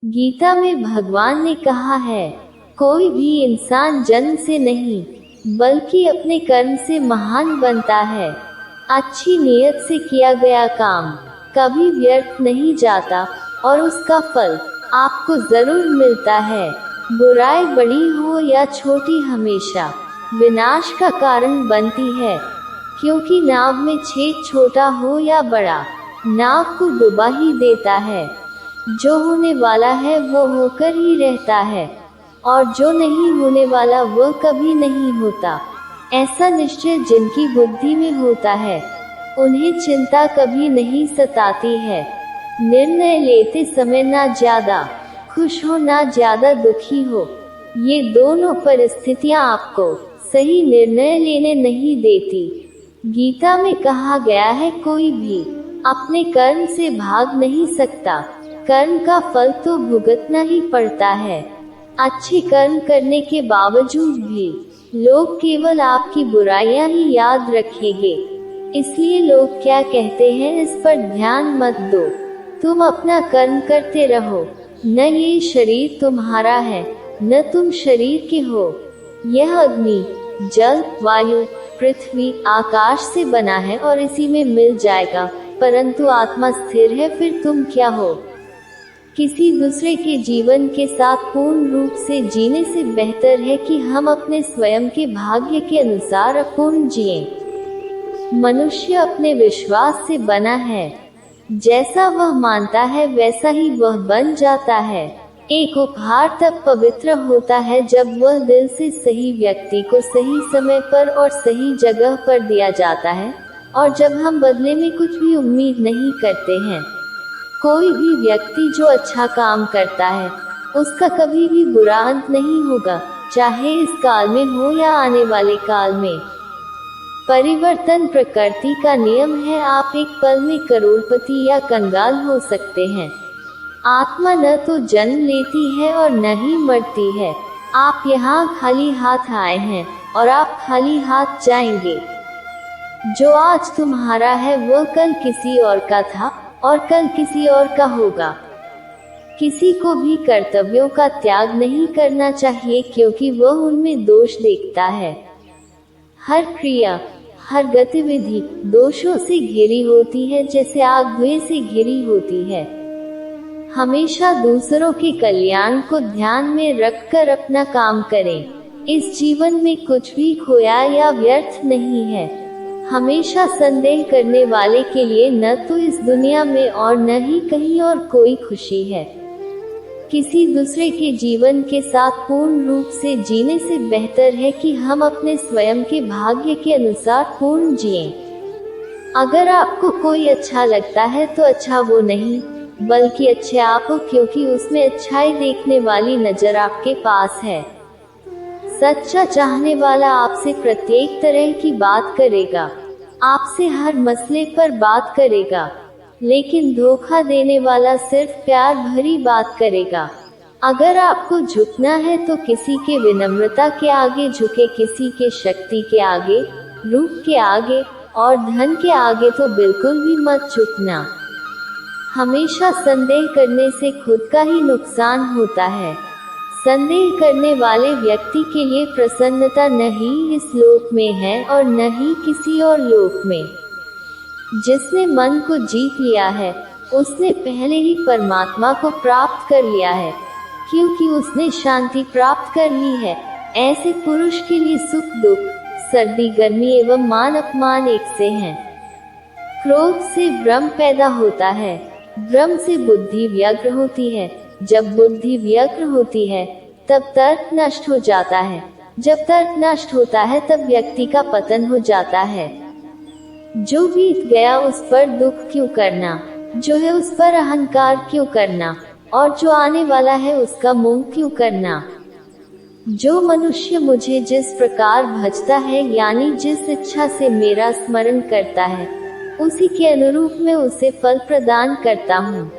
गीता में भगवान ने कहा है, कोई भी इंसान जन्म से नहीं बल्कि अपने कर्म से महान बनता है। अच्छी नीयत से किया गया काम कभी व्यर्थ नहीं जाता और उसका फल आपको जरूर मिलता है। बुराई बड़ी हो या छोटी हमेशा विनाश का कारण बनती है, क्योंकि नाव में छेद छोटा हो या बड़ा नाव को डुबा ही देता है। जो होने वाला है वो होकर ही रहता है और जो नहीं होने वाला वो कभी नहीं होता। ऐसा निश्चय जिनकी बुद्धि में होता है उन्हें चिंता कभी नहीं सताती है। निर्णय लेते समय ना ज्यादा खुश हो ना ज्यादा दुखी हो, ये दोनों परिस्थितियां आपको सही निर्णय लेने नहीं देती। गीता में कहा गया है, कोई भी अपने कर्म से भाग नहीं सकता, कर्म का फल तो भुगतना ही पड़ता है। अच्छे कर्म करने के बावजूद भी लोग केवल आपकी बुराइयां ही याद रखेंगे। इसलिए लोग क्या कहते हैं इस पर ध्यान मत दो, तुम अपना कर्म करते रहो। न ये शरीर तुम्हारा है न तुम शरीर के हो। यह अग्नि, जल, वायु, पृथ्वी, आकाश से बना है और इसी में मिल जाएगा, परंतु आत्मा स्थिर है। फिर तुम क्या हो? किसी दूसरे के जीवन के साथ पूर्ण रूप से जीने से बेहतर है कि हम अपने स्वयं के भाग्य के अनुसार अपूर्ण जिएं। मनुष्य अपने विश्वास से बना है, जैसा वह मानता है वैसा ही वह बन जाता है। एक उपहार तब पवित्र होता है जब वह दिल से सही व्यक्ति को सही समय पर और सही जगह पर दिया जाता है, और जब हम बदले में कुछ भी उम्मीद नहीं करते हैं। कोई भी व्यक्ति जो अच्छा काम करता है उसका कभी भी बुरा अंत नहीं होगा, चाहे इस काल में हो या आने वाले काल में। परिवर्तन प्रकृति का नियम है। आप एक पल में करोड़पति या कंगाल हो सकते हैं। आत्मा न तो जन्म लेती है और न ही मरती है। आप यहाँ खाली हाथ आए हैं और आप खाली हाथ जाएंगे। जो आज तुम्हारा है वो कल किसी और का था और कल किसी और का होगा। किसी को भी कर्तव्यों का त्याग नहीं करना चाहिए, क्योंकि वह उनमें दोष देखता है। हर क्रिया, हर गतिविधि दोषों से घिरी होती है, जैसे आग धुएं से घिरी होती है। हमेशा दूसरों के कल्याण को ध्यान में रखकर अपना काम करें। इस जीवन में कुछ भी खोया या व्यर्थ नहीं है। हमेशा संदेह करने वाले के लिए न तो इस दुनिया में और न ही कहीं और कोई खुशी है। किसी दूसरे के जीवन के साथ पूर्ण रूप से जीने से बेहतर है कि हम अपने स्वयं के भाग्य के अनुसार पूर्ण जिएं। अगर आपको कोई अच्छा लगता है तो अच्छा वो नहीं बल्कि अच्छे आप हो, क्योंकि उसमें अच्छाई देखने वाली नजर आपके पास है। सच्चा चाहने वाला आपसे प्रत्येक तरह की बात करेगा, आपसे हर मसले पर बात करेगा, लेकिन धोखा देने वाला सिर्फ प्यार भरी बात करेगा। अगर आपको झुकना है तो किसी के विनम्रता के आगे झुके, किसी के शक्ति के आगे, रूप के आगे और धन के आगे तो बिल्कुल भी मत झुकना। हमेशा संदेह करने से खुद का ही नुकसान होता है। संदेह करने वाले व्यक्ति के लिए प्रसन्नता न ही इस लोक में है और न ही किसी और लोक में। जिसने मन को जीत लिया है उसने पहले ही परमात्मा को प्राप्त कर लिया है, क्योंकि उसने शांति प्राप्त कर ली है। ऐसे पुरुष के लिए सुख दुख, सर्दी गर्मी एवं मान अपमान एक से हैं। क्रोध से भ्रम पैदा होता है, भ्रम से बुद्धि व्यग्र होती है। जब बुद्धि व्यग्र होती है तब तर्क नष्ट हो जाता है। जब तर्क नष्ट होता है तब व्यक्ति का पतन हो जाता है। जो बीत गया उस पर दुख क्यों करना, जो है उस पर अहंकार क्यों करना, और जो आने वाला है उसका मोह क्यों करना। जो मनुष्य मुझे जिस प्रकार भजता है, यानी जिस इच्छा से मेरा स्मरण करता है, उसी के अनुरूप मैं उसे फल प्रदान करता हूँ।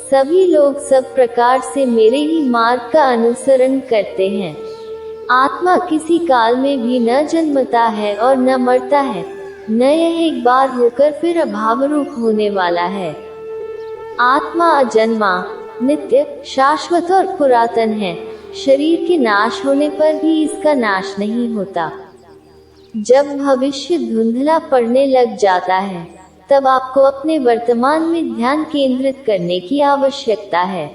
सभी लोग सब प्रकार से मेरे ही मार्ग का अनुसरण करते हैं। आत्मा किसी काल में भी न जन्मता है और न मरता है, न यह एक बार होकर फिर अभाव रूप होने वाला है। आत्मा अजन्मा, नित्य, शाश्वत और पुरातन है। शरीर के नाश होने पर भी इसका नाश नहीं होता। जब भविष्य धुंधला पड़ने लग जाता है, तब आपको अपने वर्तमान में ध्यान केंद्रित करने की आवश्यकता है।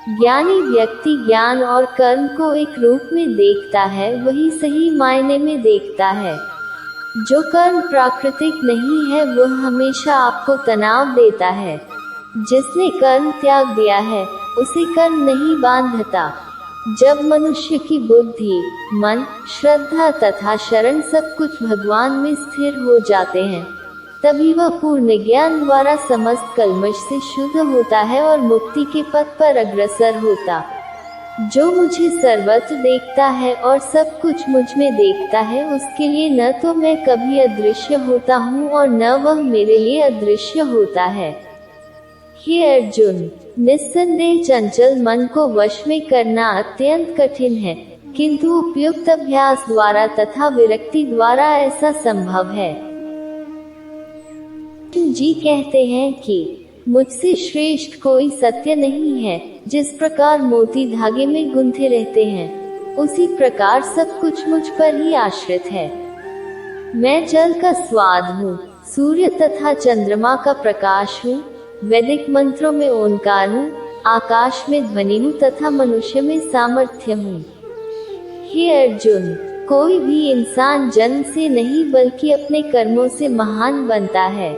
ज्ञानी व्यक्ति ज्ञान और कर्म को एक रूप में देखता है, वही सही मायने में देखता है। जो कर्म प्राकृतिक नहीं है, वह हमेशा आपको तनाव देता है। जिसने कर्म त्याग दिया है, उसे कर्म नहीं बांधता। जब मनुष्य की बुद्धि, मन, श्रद्धा तथा शरण सब कुछ भगवान में स्थिर हो जाते हैं, तभी वह पूर्ण ज्ञान द्वारा समस्त कल्मश से शुद्ध होता है और मुक्ति के पथ पर अग्रसर होता। जो मुझे सर्वत्र देखता है और सब कुछ मुझ में देखता है, उसके लिए न तो मैं कभी अदृश्य होता हूँ और न वह मेरे लिए अदृश्य होता है। हे अर्जुन, निस्संदेह चंचल मन को वश में करना अत्यंत कठिन है, किंतु उपयुक्त अभ्यास द्वारा तथा विरक्ति द्वारा ऐसा संभव है। जी कहते हैं कि मुझसे श्रेष्ठ कोई सत्य नहीं है। जिस प्रकार मोती धागे में गुंथे रहते हैं, उसी प्रकार सब कुछ मुझ पर ही आश्रित है। मैं जल का स्वाद हूँ, सूर्य तथा चंद्रमा का प्रकाश हूँ, वैदिक मंत्रों में ओंकार हूँ, आकाश में ध्वनि हूँ तथा मनुष्य में सामर्थ्य हूँ। हे अर्जुन, कोई भी इंसान जन्म से नहीं बल्कि अपने कर्मों से महान बनता है।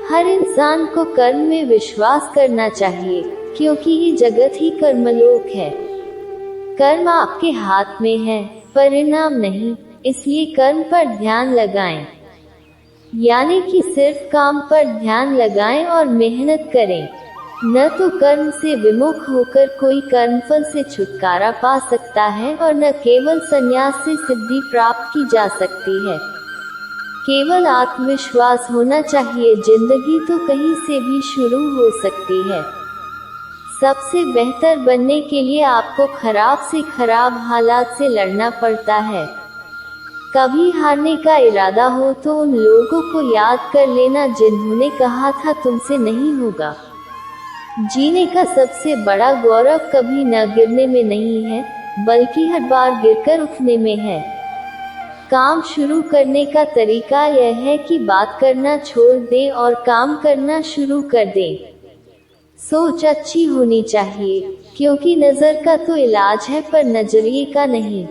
हर इंसान को कर्म में विश्वास करना चाहिए, क्योंकि ये जगत ही कर्मलोक है। कर्म आपके हाथ में है, परिणाम नहीं, इसलिए कर्म पर ध्यान लगाएं। यानी कि सिर्फ काम पर ध्यान लगाएं और मेहनत करें। न तो कर्म से विमुख होकर कोई कर्मफल से छुटकारा पा सकता है और न केवल संन्यास से सिद्धि प्राप्त की जा सकती है। केवल आत्मविश्वास होना चाहिए। जिंदगी तो कहीं से भी शुरू हो सकती है। सबसे बेहतर बनने के लिए आपको खराब से खराब हालात से लड़ना पड़ता है। कभी हारने का इरादा हो तो उन लोगों को याद कर लेना जिन्होंने कहा था तुमसे नहीं होगा। जीने का सबसे बड़ा गौरव कभी न गिरने में नहीं है, बल्कि हर बार गिरकर उठने में है। काम शुरू करने का तरीका यह है कि बात करना छोड़ दें और काम करना शुरू कर दें। सोच अच्छी होनी चाहिए, क्योंकि नज़र का तो इलाज है पर नजरिए का नहीं।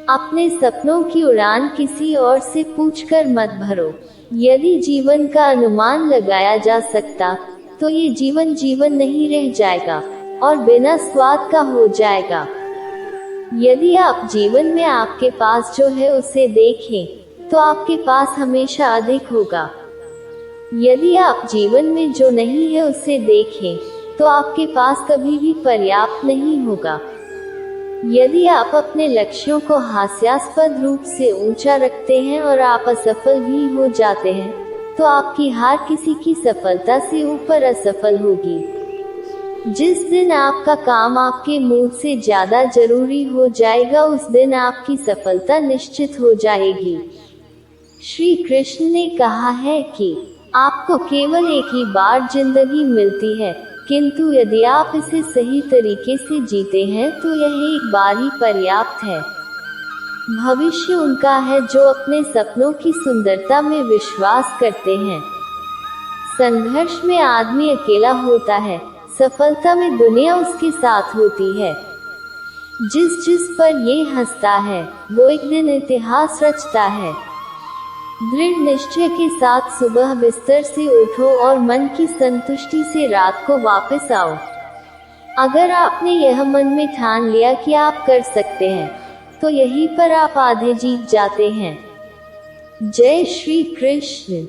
अपने सपनों की उड़ान किसी और से पूछकर मत भरो। यदि जीवन का अनुमान लगाया जा सकता, तो ये जीवन जीवन नहीं रह जाएगा और बिना स्वाद का हो जाएगा। यदि आप जीवन में आपके पास जो है उसे देखें, तो आपके पास हमेशा अधिक होगा। यदि आप जीवन में जो नहीं है उसे देखें, तो आपके पास कभी भी पर्याप्त नहीं होगा। यदि आप अपने लक्ष्यों को हास्यास्पद रूप से ऊंचा रखते हैं और आप असफल भी हो जाते हैं, तो आपकी हार किसी की सफलता से ऊपर असफल होगी। जिस दिन आपका काम आपके मूड से ज्यादा जरूरी हो जाएगा, उस दिन आपकी सफलता निश्चित हो जाएगी। श्री कृष्ण ने कहा है कि आपको केवल एक ही बार जिंदगी मिलती है, किंतु यदि आप इसे सही तरीके से जीते हैं तो यह एक बार ही पर्याप्त है। भविष्य उनका है जो अपने सपनों की सुंदरता में विश्वास करते हैं। संघर्ष में आदमी अकेला होता है, सफलता में दुनिया उसके साथ होती है। जिस पर ये हंसता है, वो एक दिन इतिहास रचता है। दृढ़ निश्चय के साथ सुबह बिस्तर से उठो और मन की संतुष्टि से रात को वापस आओ। अगर आपने यह मन में ठान लिया कि आप कर सकते हैं, तो यहीं पर आप आधे जीत जाते हैं। जय श्री कृष्ण।